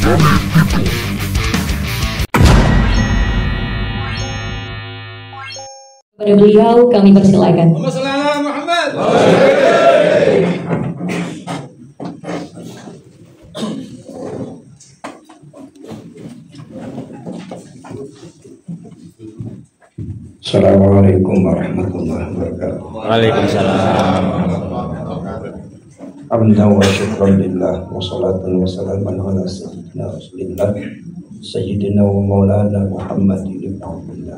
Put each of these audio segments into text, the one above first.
Pada beliau kami persilakan. Muhammad. Assalamualaikum warahmatullahi wabarakatuh. Waalaikumsalam. Hamdan wa syukran lillah wa salatan wa salaman ala sayyidina Rasulillah Sayyidina wa maulana Muhammadin ibn Abdullah.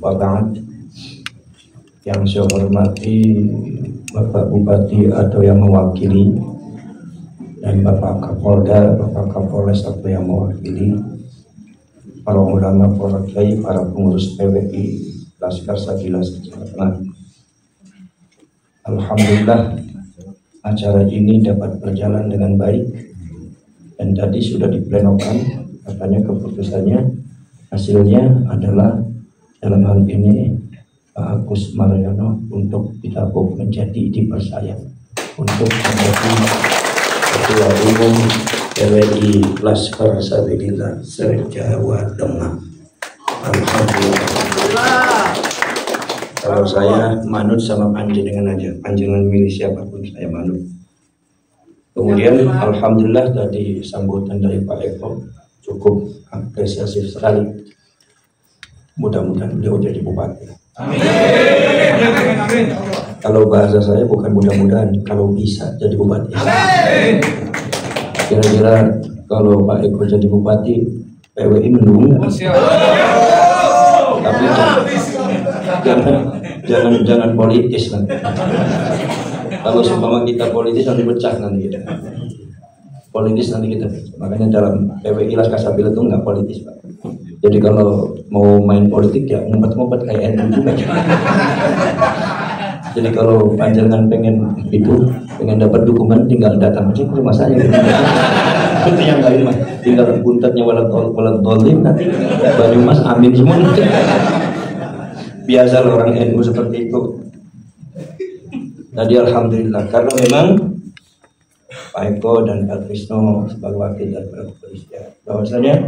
Wa ba'd. Yang saya hormati Bapak Bupati atau yang mewakili, dan Bapak Kapolda, Bapak Kapolres atau yang mewakili, para ulama, para kiai, para pengurus PWI Laskar Sabila Sejahtera. Alhamdulillah acara ini dapat berjalan dengan baik, dan tadi sudah diplenokan, katanya keputusannya hasilnya adalah dalam hal ini Pak Agus Mariono untuk ditabung menjadi dipercaya untuk menjadi Ketua Umum PWI Laskar Sabila se-Jawa Tengah. Alhamdulillah. Kalau saya manut sama panjenengan aja, panjenengan milih siapapun saya manut. Kemudian alhamdulillah tadi sambutan dari Pak Eko cukup apresiatif sekali. Mudah-mudahan beliau jadi bupati. Amin. Amin. Kalau bahasa saya bukan mudah-mudahan, kalau bisa jadi bupati. Amin. Kira-kira kalau Pak Eko jadi bupati, PWI mendukung nggak? Tapi jangan politis nanti. Kalau seumpama kita politis nanti pecah nanti kita. Politis nanti kita pecah. Makanya dalam PWI Laskar Sabila itu nggak politis, Pak. Jadi kalau mau main politik ya ngumpet-ngumpet kayak NU juga. Jadi kalau panjangan pengen dapat dukungan tinggal datang aja ke rumah saya. Itu yang lain mah tinggal buntetnya walat dolim nanti Banyumas amin semua. Biasa orang NU seperti itu. Tadi alhamdulillah karena memang Pak Eko dan Pak Krisno sebagai wakil dari kepolisian bahwasanya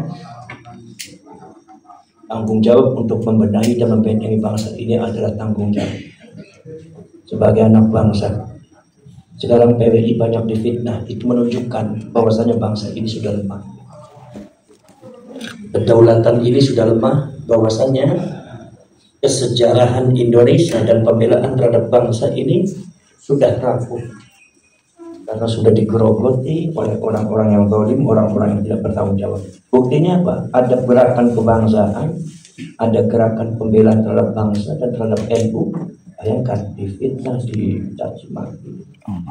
tanggung jawab untuk membenahi dan membentengi bangsa ini adalah tanggung jawab sebagai anak bangsa. Sekarang PWI banyak difitnah, itu menunjukkan bahwasanya bangsa ini sudah lemah. Kedaulatan ini sudah lemah, bahwasanya kesejarahan Indonesia dan pembelaan terhadap bangsa ini sudah rapuh karena sudah digerogoti oleh orang-orang yang zalim, orang-orang yang tidak bertanggung jawab. Buktinya apa? Ada gerakan kebangsaan, ada gerakan pembelaan terhadap bangsa dan terhadap NU. Bayangkan difitnah, dicaci maki.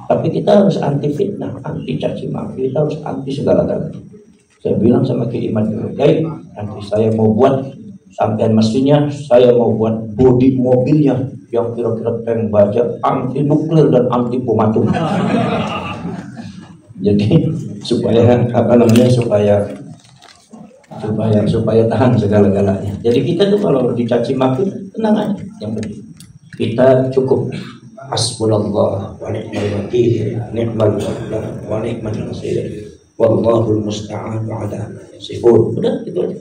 Tapi kita harus anti fitnah, anti caci maki, kita harus anti segala-galanya. Saya bilang sama Ki Iman dulu, nanti saya mau buat sampean mestinya saya mau buat bodi mobilnya yang kira-kira tank baja anti nuklir dan anti bom atom. Jadi supaya supaya tahan segala-galanya. Jadi kita tuh kalau dicaci maki tenang aja, yang penting kita cukup hasbunallah wa ni'mal wakil, ni'mal maulah wa ni'mal nasir, wallahul musta'an ala ma yasifun. Udah gitu aja.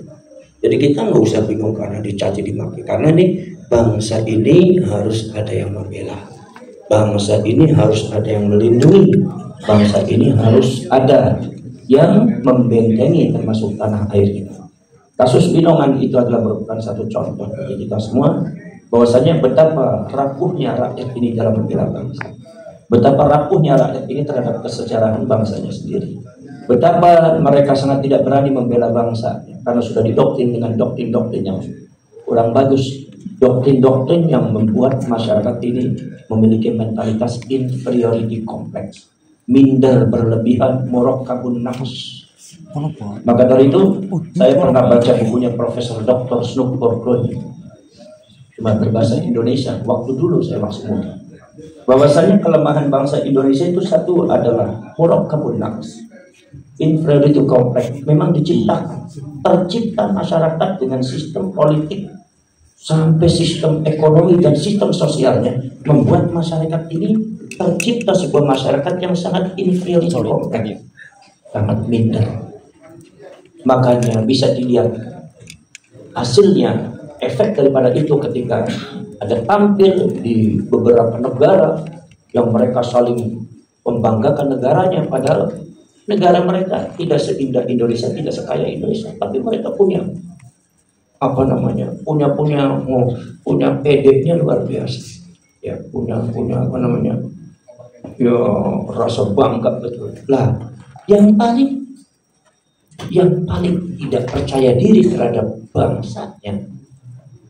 Jadi kita nggak usah bingung karena dicaci dimaki, karena ini bangsa ini harus ada yang membela, bangsa ini harus ada yang melindungi, bangsa ini harus ada yang membentengi termasuk tanah air kita. Kasus Binongan itu adalah merupakan satu contoh bagi kita semua bahwasanya betapa rapuhnya rakyat ini dalam membela bangsa, betapa rapuhnya rakyat ini terhadap kesejarahan bangsanya sendiri, betapa mereka sangat tidak berani membela bangsa karena sudah didoktrin dengan doktrin-doktrin yang kurang bagus, doktrin-doktrin yang membuat masyarakat ini memiliki mentalitas inferiority complex, minder berlebihan, murakkabun nafs. Maka dari itu saya pernah baca bukunya Profesor Dr. Snoop Dogg, cuma berbahasa Indonesia, waktu dulu saya masih muda, bahwasanya kelemahan bangsa Indonesia itu satu adalah murakkabun nafs, inferiority complex. Memang tercipta masyarakat dengan sistem politik sampai sistem ekonomi dan sistem sosialnya membuat masyarakat ini tercipta sebuah masyarakat yang sangat inferiority complex, sangat minder. Makanya bisa dilihat hasilnya, efek daripada itu ketika ada tampil di beberapa negara yang mereka saling membanggakan negaranya, padahal negara mereka tidak seindah Indonesia, tidak sekaya Indonesia, tapi mereka punya punya PD-nya luar biasa, ya punya ya rasa bangga betul. Lah, yang paling tidak percaya diri terhadap bangsanya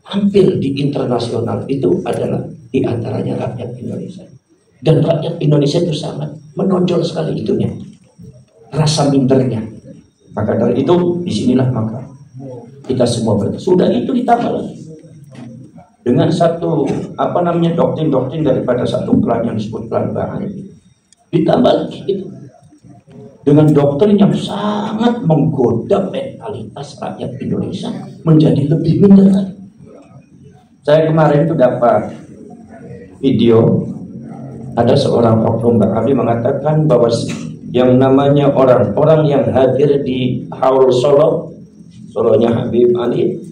tampil di internasional itu adalah diantaranya rakyat Indonesia. Dan rakyat Indonesia itu sangat menonjol sekali itunya, rasa mindernya. Maka dari itu disinilah maka kita semua sudah itu ditambah lagi dengan satu doktrin daripada satu klan yang disebut klan Bahari, ditambah lagi itu dengan doktrin yang sangat menggoda mentalitas rakyat Indonesia menjadi lebih minder lagi. Saya kemarin itu dapat video ada seorang oknum Bahari mengatakan bahwa yang namanya orang-orang yang hadir di Haul Solonya Habib Ali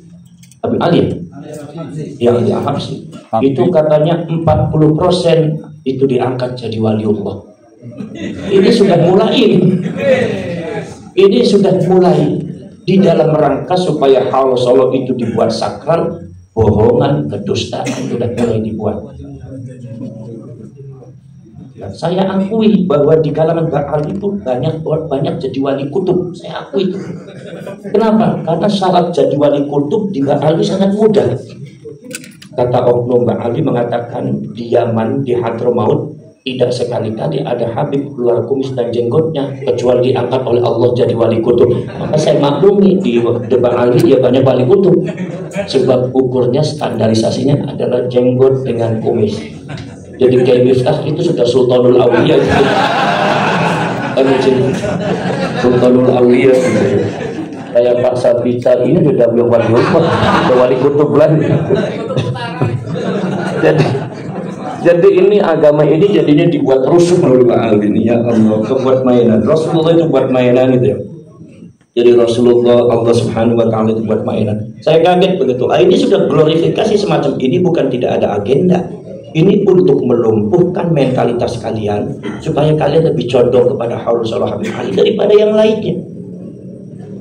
yang di Habsyi itu katanya 40% itu diangkat jadi waliullah. Ini sudah mulai di dalam rangka supaya Haul Solo itu dibuat sakral, bohongan, kedustaan sudah mulai dibuat. Saya akui bahwa di kalangan Ba'al itu banyak jadi wali kutub. Saya akui itu. Kenapa? Karena syarat jadi wali kutub di Ba'al itu sangat mudah. Kata oknum Ba'ali mengatakan di Yaman, di Hadramaut, tidak sekali-kali ada Habib keluar kumis dan jenggotnya kecuali diangkat oleh Allah jadi wali kutub. Maka saya maklumi di Ba'ali dia banyak wali kutub. Sebab ukurnya standarisasinya adalah jenggot dengan kumis. Jadi kayak Miftah itu sudah Sultanul Awliya gitu. Sultanul Awliya gitu. Kayak Pak Sabita ini sudah wali kutub lagi. Jadi ini agama ini jadinya dibuat rusuh oleh Pak ini, ya Allah, kebuat mainan. Rasulullah itu buat mainan gitu ya. Jadi Rasulullah, Allah Subhanahu wa Ta'ala itu buat mainan. Saya kaget begitu. Ini sudah glorifikasi semacam ini bukan tidak ada agenda. Ini untuk melumpuhkan mentalitas kalian supaya kalian lebih condong kepada Haul Solo Habib Ali daripada yang lainnya.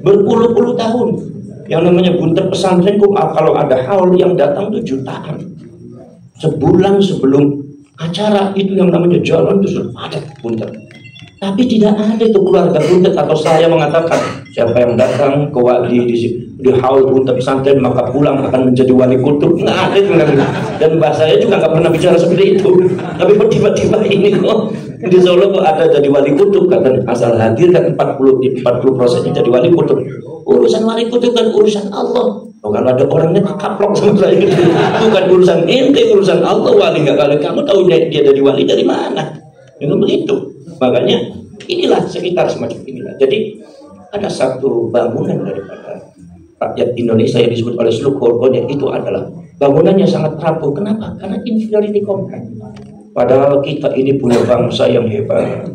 Berpuluh-puluh tahun yang namanya bunter pesantren kalau ada haul yang datang tuh jutaan. Sebulan sebelum acara itu yang namanya jalan itu sudah padat bunter. Tapi tidak ada itu keluarga buntet atau saya mengatakan siapa yang datang ke wali di haul buntet pesantren maka pulang akan menjadi wali kutub. Nggak ada itu. Dan bahasanya juga nggak pernah bicara seperti itu. Tapi tiba-tiba ini kok di Solo kok ada jadi wali kutub, kata asal hadir kan 40% jadi wali kutub. Urusan wali kutub kan urusan Allah. Oh, kalau ada orangnya kaplok sama saya gitu. Itu kan urusan ente, urusan Allah. Wali nggak kali kamu tahu dia jadi wali dari mana? Itu begitu. Makanya inilah sekitar semacam inilah. Jadi ada satu bangunan daripada rakyat Indonesia yang disebut oleh Suluk Holkonya itu adalah bangunannya sangat rapuh. Kenapa? Karena inferiority complex. Padahal kita ini punya bangsa yang hebat,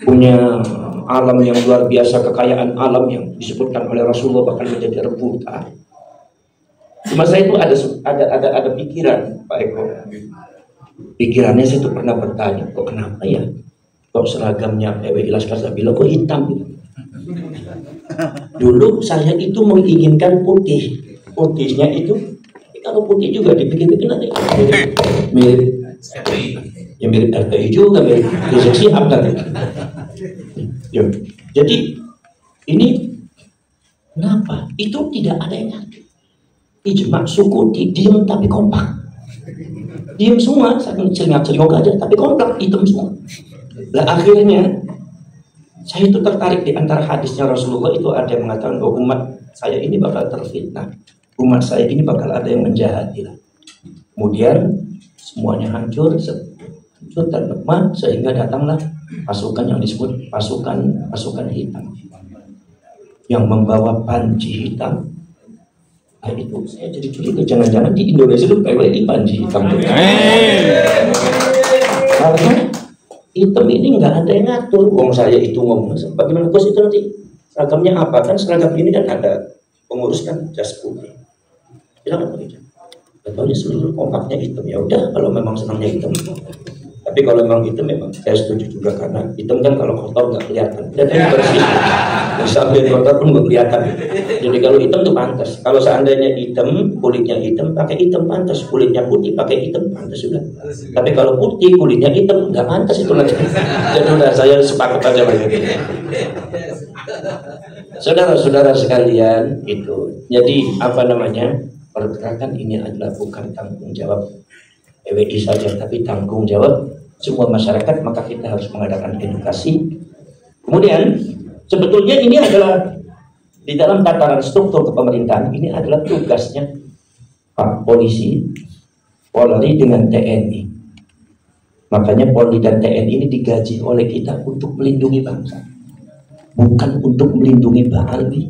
punya alam yang luar biasa, kekayaan alam yang disebutkan oleh Rasulullah bahkan menjadi rebutan. Cuma saya itu ada pikiran, Pak Eko. Pikirannya saya itu pernah bertanya, kok kenapa ya? Kok seragamnya PWI Laskar Sabila kok hitam gitu? Dulu saya itu menginginkan putih. Putihnya itu, kalau putih juga dipikir-pikir nanti mirip ya mirip RTI juga, mirip Rizik Syihab kan. Jadi ini kenapa? Itu tidak ada yang ngatur. Ijma suku diem tapi kompak. Diem semua, sambil celingak-celingok aja tapi kompak, hitam semua. Nah akhirnya saya itu tertarik di antara hadisnya Rasulullah itu ada yang mengatakan bahwa umat saya ini bakal terfitnah, umat saya ini bakal ada yang menjahati. Kemudian semuanya hancur dan lemah sehingga datanglah pasukan yang disebut pasukan hitam yang membawa panji hitam. Nah, itu saya jadi curiga jangan-jangan di Indonesia itu PWI panji hitam. Karena hitam ini nggak ada yang ngatur. Wong saya itu ngomong bagaimana bos itu nanti Seragamnya apa? Kan seragam ini kan ada pengurus kan jas putih. Silakan pakai jas. Contohnya seluruh kompaknya hitam. Ya udah, kalau memang senangnya hitam. Tapi kalau memang hitam, memang saya setuju juga karena hitam kan kalau kotor nggak kelihatan. Dan ini bersih. Sampai kotor pun nggak kelihatan. Jadi kalau hitam tuh pantas. Kalau seandainya hitam, kulitnya hitam, pakai hitam pantas. Kulitnya putih, pakai hitam pantas sudah. Tapi kalau putih, kulitnya hitam, nggak pantas itu lagi. Jadi udah saya sepakat aja begitu. Saudara-saudara sekalian, itu. Jadi apa namanya? Pergerakan ini adalah bukan tanggung jawab PWI saja, tapi tanggung jawab semua masyarakat. Maka kita harus mengadakan edukasi. Kemudian sebetulnya ini adalah di dalam tataran struktur kepemerintahan, ini adalah tugasnya Pak Polisi, Polri dengan TNI. Makanya Polri dan TNI ini digaji oleh kita untuk melindungi bangsa, bukan untuk melindungi Mbak Alwi.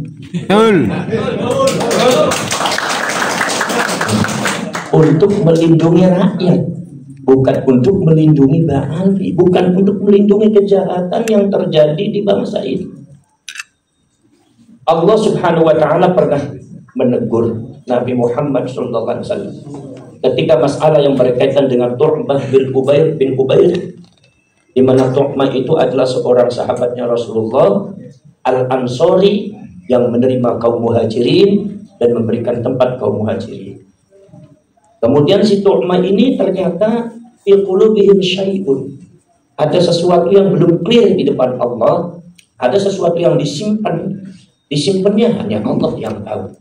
Untuk melindungi rakyat, bukan untuk melindungi Mbak Alwi, bukan untuk melindungi kejahatan yang terjadi di bangsa ini. Allah Subhanahu wa taala pernah menegur Nabi Muhammad SAW ketika masalah yang berkaitan dengan Tu'mah bin Ubair, di mana Tu'mah itu adalah seorang sahabatnya Rasulullah Al-Ansori yang menerima kaum muhajirin dan memberikan tempat kaum muhajirin. Kemudian si Tu'mah ini ternyata fi qulubihim syai'un, ada sesuatu yang belum clear di depan Allah, ada sesuatu yang disimpannya hanya Allah yang tahu.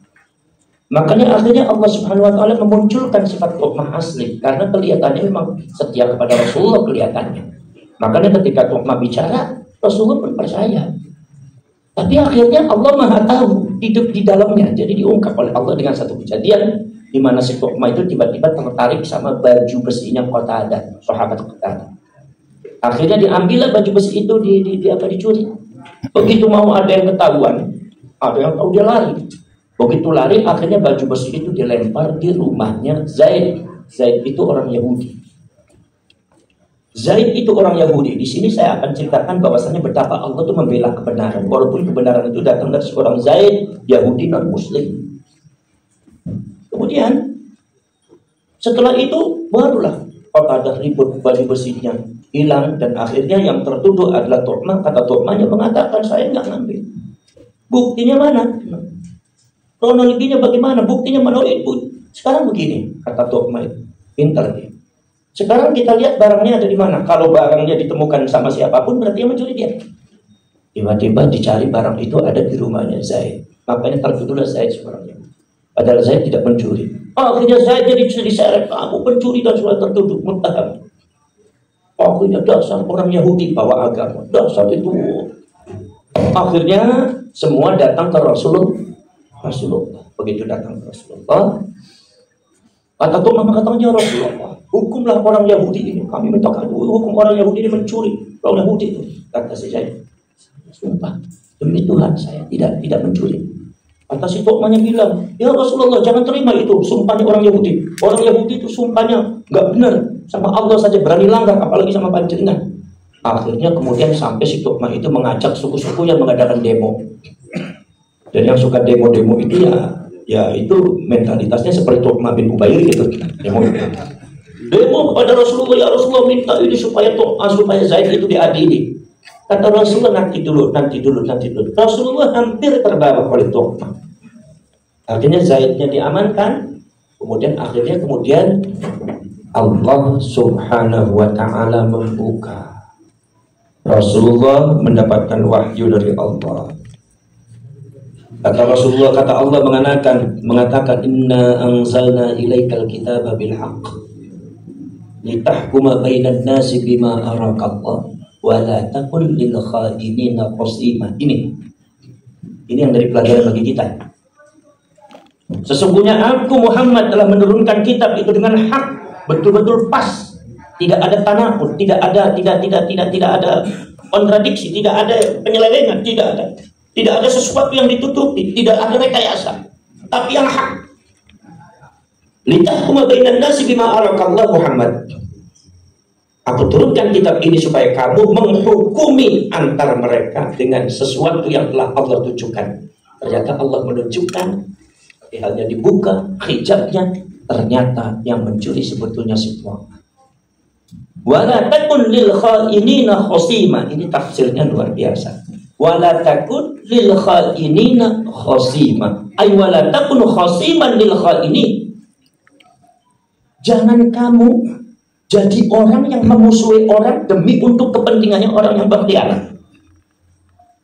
Makanya akhirnya Allah Subhanahu wa taala memunculkan sifat Tu'mah asli, karena kelihatannya memang setia kepada Rasulullah kelihatannya. Makanya ketika Tu'mah bicara, Rasulullah pun percaya. Tapi akhirnya Allah Maha tahu hidup di dalamnya. Jadi diungkap oleh Allah dengan satu kejadian di mana si Tu'mah itu tiba-tiba tertarik sama baju besinya Qatadah, sahabat Qatadah. Akhirnya diambillah baju besi itu dicuri. Begitu mau ada yang ketahuan, ada yang tahu, dia lari. Begitu lari, akhirnya baju besi itu dilempar di rumahnya Zaid. Zaid itu orang Yahudi. Zaid itu orang Yahudi. Di sini saya akan ceritakan bahwasanya betapa Allah itu membela kebenaran, walaupun kebenaran itu datang dari seorang Zaid, Yahudi non-Muslim. Kemudian setelah itu barulah Qatadah ribut, baju besinya hilang, dan akhirnya yang tertuduh adalah Tu'mah. Kata Tu'mahnya mengatakan, saya nggak ngambil. Buktinya mana? Kronologinya bagaimana? Buktinya mana? Itu sekarang begini, kata Tu'mah itu pintar dia. Sekarang kita lihat barangnya ada di mana. Kalau barangnya ditemukan sama siapapun, berarti yang mencuri dia. Tiba-tiba dicari barang itu ada di rumahnya Zaid. Makanya tertuduhlah Zaid sebenarnya. Padahal Zaid tidak mencuri. Akhirnya Zaid jadi diseret, kamu pencuri dan sudah tertuduh muttaham. Akhirnya dasar orang Yahudi bawa agama, dasar itu. Akhirnya semua datang ke Rasulullah. Begitu datang ke Rasulullah, kata Tu'mah, katanya Rasulullah, hukumlah orang Yahudi ini. Kami minta hukum orang Yahudi ini mencuri. Orang Yahudi itu, kata si Zaid, sumpah demi Tuhan saya tidak mencuri. Kata si Tu'mahnya bilang, ya Rasulullah, jangan terima itu sumpahnya orang Yahudi. Orang Yahudi itu sumpahnya nggak benar, sama Allah saja berani langgar, apalagi sama panjenengan. Akhirnya kemudian sampai si Tu'mah itu mengajak suku-sukunya mengadakan demo. Dan yang suka demo-demo itu ya itu mentalitasnya seperti Tu'mah bin Ubair gitu. Demo kepada Rasulullah, ya Rasulullah minta ini supaya Zaid itu diadili. Kata Rasulullah, nanti dulu. Rasulullah hampir terbawa oleh Tu'mah. Akhirnya Zaidnya diamankan. Kemudian Allah Subhanahu wa ta'ala membuka. Rasulullah mendapatkan wahyu dari Allah. Kata Rasulullah, kata Allah mengatakan inna anzalna ilaikal kitaba bil haqq litahkuma bainan nasi bima arakallah wa la takun lil kha'inina qasima. Ini yang dari pelajaran bagi kita. Sesungguhnya aku Muhammad telah menurunkan kitab itu dengan hak, betul-betul pas, tidak ada tanakut, tidak ada kontradiksi, tidak ada penyelewengan, tidak ada sesuatu yang ditutupi, tidak ada rekayasa, tapi yang hak. Litahkuma bainan nasi bima arakallah Muhammad. Aku turunkan kitab ini supaya kamu menghukumi antar mereka dengan sesuatu yang telah Allah tunjukkan. Ternyata Allah menunjukkan, tapi halnya dibuka hijabnya, ternyata yang mencuri sebetulnya si tuan. Wala takun lil khainina khosima. Ini tafsirnya luar biasa. Wala takun lil khainina khosima. Ay wala takun khosiman lil khainin. Jangan kamu jadi orang yang memusuhi orang demi untuk kepentingannya orang yang berkhianat.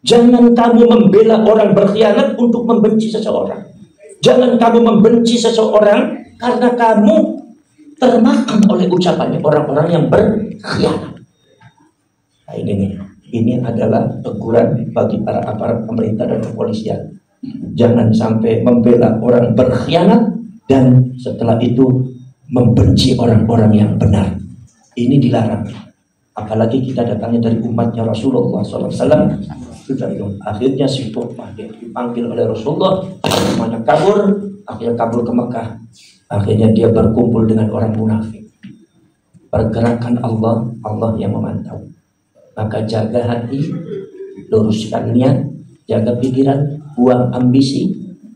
Jangan kamu membela orang berkhianat untuk membenci seseorang. Jangan kamu membenci seseorang karena kamu termakan oleh ucapannya orang-orang yang berkhianat. Nah, ini adalah teguran bagi para aparat pemerintah dan kepolisian. Jangan sampai membela orang berkhianat dan setelah itu membenci orang-orang yang benar. Ini dilarang. Apalagi kita datangnya dari umatnya Rasulullah SAW. Sudah itu. Akhirnya si Tuqmah dipanggil oleh Rasulullah. Semuanya kabur. Akhirnya kabur ke Mekah. Akhirnya dia berkumpul dengan orang munafik. Pergerakan Allah, Allah yang memantau. Maka jaga hati, luruskan niat, jaga pikiran, buang ambisi.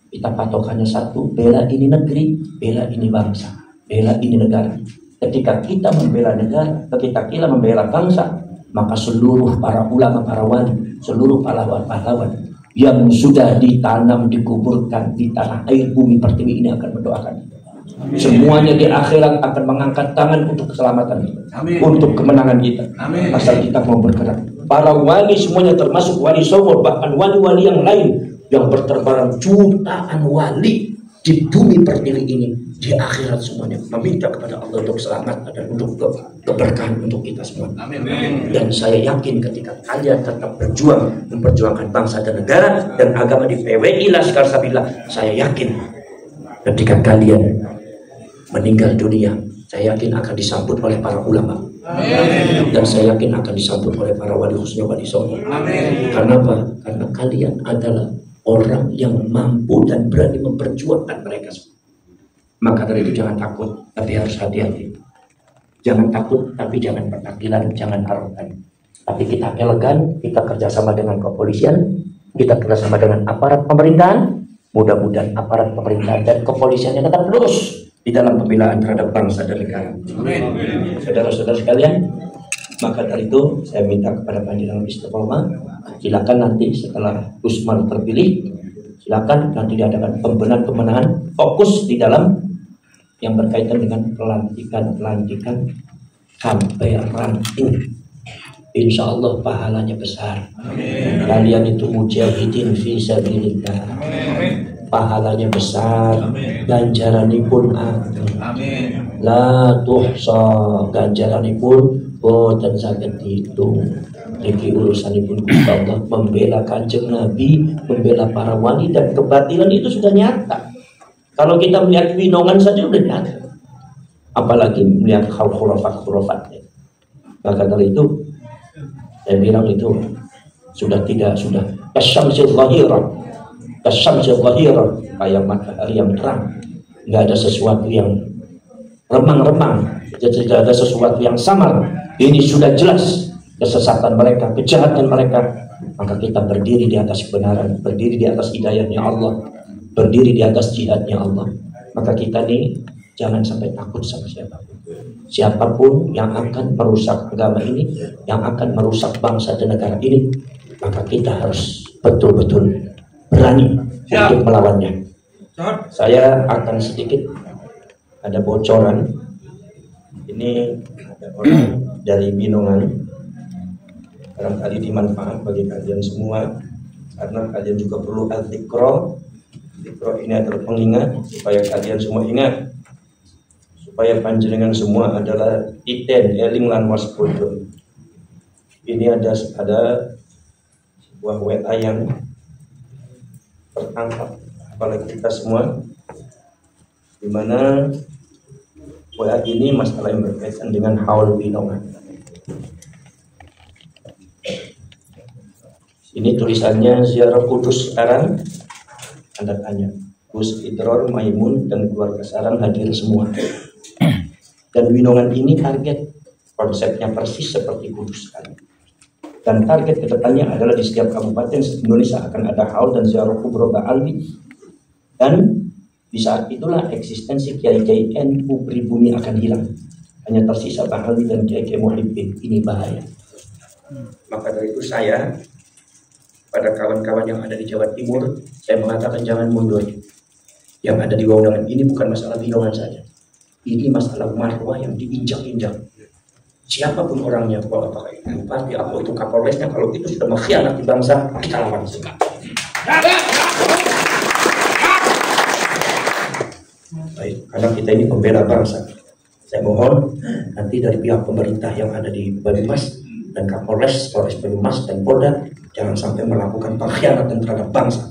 Kita patokannya satu, bela ini negeri, bela ini bangsa, bela ini negara. Ketika kita membela negara, ketika kita membela bangsa, maka seluruh para ulama, para wali, seluruh pahlawan-pahlawan yang sudah ditanam, dikuburkan di tanah air bumi pertiwi ini akan mendoakan. Semuanya di akhirat akan mengangkat tangan untuk keselamatan kita, untuk kemenangan kita. Asal kita mau bergerak. Para wali semuanya termasuk wali Songo, bahkan wali-wali yang lain yang berterbaran jutaan wali di bumi pertiwi ini, di akhirat semuanya meminta kepada Allah untuk selamat dan untuk keberkahan untuk kita semua. Dan saya yakin ketika kalian tetap berjuang memperjuangkan bangsa dan negara dan agama di PWI Laskar Sabila, saya yakin ketika kalian meninggal dunia, saya yakin akan disambut oleh para ulama. Dan saya yakin akan disambut oleh para wali khususnya wali songo. Karena apa? Karena kalian adalah orang yang mampu dan berani memperjuangkan mereka semua. Maka dari itu jangan takut, tapi harus hati-hati. Jangan takut, tapi jangan petakilan, jangan arogan. Tapi kita elegan, kita kerjasama dengan kepolisian, kita kerjasama dengan aparat pemerintahan. Mudah-mudahan aparat pemerintahan dan kepolisian yang tetap lurus di dalam pembelaan terhadap bangsa dan negara. Saudara-saudara sekalian, maka dari itu saya minta kepada Panjenengan Istiqomah, silakan nanti setelah Usman terpilih, silakan nanti diadakan pembenahan fokus di dalam yang berkaitan dengan pelantikan sampai ranting. Insya Allah pahalanya besar. Kalian itu mujahidin fi sabilillah. Pahalanya besar, ganjaranipun agung. La tuhsa, ganjaranipun boten saged dihitung. Iki urusanipun Gusti Allah, membela Kanjeng Nabi, membela para wali dan kebatilan itu sudah nyata. Kalau kita melihat winongan saja sudah nyata, apalagi melihat khurafat-khurafatnya. Maka dari itu saya bilang itu sudah kasyamsil zahirah, kayak matahari yang terang. Nggak ada sesuatu yang remang-remang, tidak ada sesuatu yang samar. Ini sudah jelas kesesatan mereka, kejahatan mereka. Maka kita berdiri di atas kebenaran, berdiri di atas hidayahnya Allah, berdiri di atas jihadnya Allah. Maka kita nih jangan sampai takut sama siapapun. Siapapun yang akan merusak agama ini, yang akan merusak bangsa dan negara ini, maka kita harus betul-betul berani untuk melawannya. Saya akan sedikit ada bocoran. Ini ada orang dari Binongan, barangkali dimanfaat bagi kalian semua, karena kalian juga perlu al-dzikra. Dzikra ini adalah pengingat supaya kalian semua ingat, supaya panjenengan semua adalah iten eling lan waspada. Ini ada sebuah WA yang tertangkap oleh kita semua, di mana WA ini masalah yang berkaitan dengan haul Binongan. Ini tulisannya ziarah kudus sekarang, tanda tanya. Gus Idror, Maimun dan keluarga sarang hadir semua. Dan Winongan ini target Konsepnya persis seperti Kudus sekali. Dan target kedepannya adalah di setiap kabupaten Indonesia akan ada haul dan ziarah kubro Ba'alwi. Dan di saat itulah eksistensi kiai-kiai NU pribumi akan hilang. Hanya tersisa Ba'alwi dan kiai-kiai Muhibbin. Ini bahaya. Maka dari itu saya pada kawan-kawan yang ada di Jawa Timur, saya mengatakan jangan mundur. Yang ada di wewenang ini bukan masalah bidongan saja. Ini masalah marwah yang diinjak-injak. Siapapun orangnya, apakah itu bupati, apa itu kapolresnya, kalau itu sudah mengkhianati bangsa, kita lawan segala. Baik, karena kita ini pembela bangsa. Saya mohon nanti dari pihak pemerintah yang ada di Banyumas dan Kapolres, Polres Banyumas dan Polda jangan sampai melakukan pengkhianatan terhadap bangsa.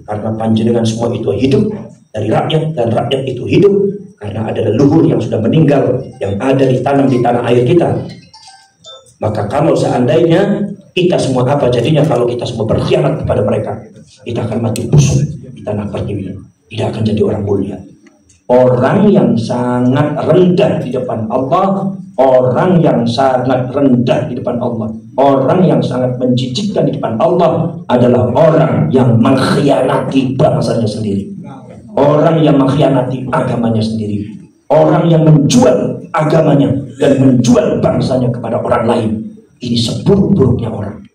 Karena panjenengan semua itu hidup dari rakyat dan rakyat itu hidup karena ada leluhur yang sudah meninggal yang ada ditanam di tanah air kita. Maka kalau seandainya kita semua apa jadinya kalau kita semua berkhianat kepada mereka, kita akan mati busuk di tanah pertiwi, tidak akan jadi orang mulia. Orang yang sangat rendah di depan Allah, orang yang sangat rendah di depan Allah, orang yang sangat menjijikkan di depan Allah adalah orang yang mengkhianati bangsanya sendiri, orang yang mengkhianati agamanya sendiri, orang yang menjual agamanya dan menjual bangsanya kepada orang lain. Ini seburuk-buruknya orang.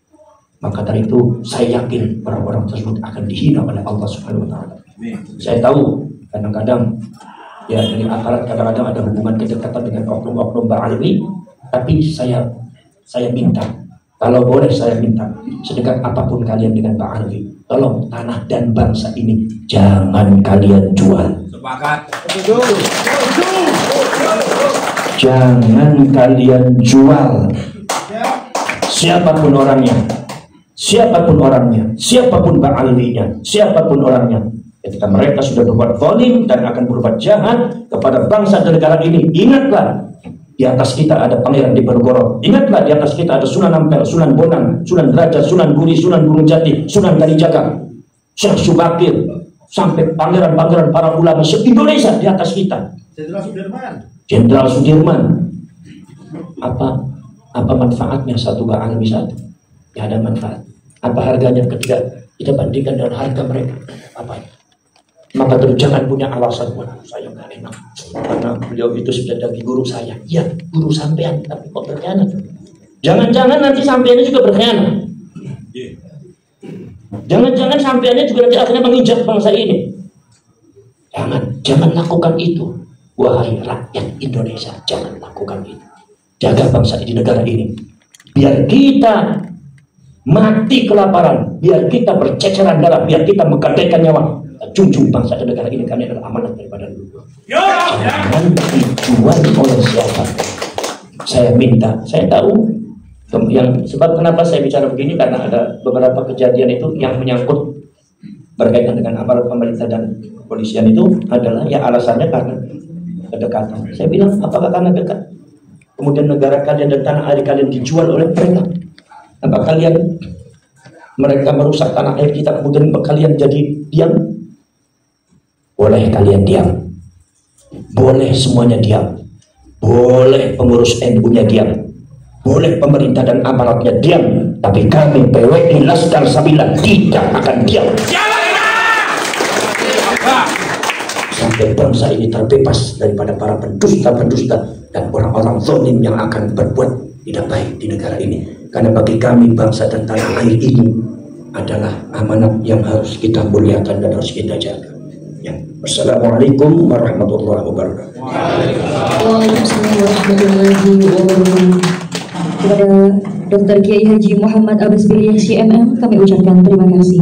Maka dari itu saya yakin orang-orang tersebut akan dihina oleh Allah Subhanahu wa taala. Saya tahu kadang-kadang ya dari aparat kadang-kadang ada hubungan kedekatan dengan oknum-oknum Ba'alwi, tapi saya minta, kalau boleh saya minta sedekat apapun kalian dengan Ba'alwi, tolong tanah dan bangsa ini jangan kalian jual. Sepakat. Jangan kalian jual. Siapapun orangnya, siapapun orangnya, siapapun Ba'alwinya, siapapun orangnya. Ketika mereka sudah berbuat zalim dan akan berbuat jahat kepada bangsa dan negara ini, ingatlah di atas kita ada Pangeran Diponegoro, ingatlah di atas kita ada Sunan Ampel, Sunan Bonang, Sunan Derajat, Sunan Guri, Sunan Gunung Jati, Sunan Kalijaga, Syekh Subakir, sampai pangeran-pangeran para ulama se-Indonesia di atas kita. Jenderal Sudirman. Apa manfaatnya satu Ba'alwi satu? Tidak ada manfaat. Apa harganya ketika kita bandingkan dengan harga mereka? Apa? Maka terus jangan punya alasan, wah saya nggak enak karena beliau itu sudah jadi guru saya. Ya, guru sampean, tapi kok berkhianat? Jangan-jangan nanti sampeannya juga berkhianat. Jangan-jangan sampeannya juga nanti akhirnya menginjak bangsa ini. Jangan lakukan itu. Wahai rakyat Indonesia, jangan lakukan itu. Jaga bangsa di negara ini. Biar kita mati kelaparan, biar kita berceceran darah, biar kita menggadaikan nyawa. Junjung bangsa dan negara ini, kami adalah amanat daripada dulu. Jangan dijual oleh siapa. Saya minta, saya tahu yang sebab kenapa saya bicara begini karena ada beberapa kejadian itu yang menyangkut berkaitan dengan aparat pemerintah dan kepolisian itu adalah ya alasannya karena kedekatan. Saya bilang apakah karena dekat? Kemudian negara kalian dan tanah air kalian dijual oleh mereka? Apa mereka merusak tanah air kita kemudian kalian jadi diam? Boleh kalian diam, boleh semuanya diam, boleh pengurus NU-nya diam, boleh pemerintah dan aparatnya diam, tapi kami PWI Laskar Sabila tidak akan diam sampai bangsa ini terbebas daripada para pendusta-pendusta dan orang-orang zalim yang akan berbuat tidak baik di negara ini. Karena bagi kami bangsa dan tanah air ini adalah amanat yang harus kita muliakan dan harus kita jaga. Ya. Wassalamualaikum warahmatullahi wabarakatuh. Waalaikumsalam warahmatullahi wabarakatuh. Kepada Dr. Kiai Haji Muhammad Abbas Billiah CMM kami ucapkan terima kasih.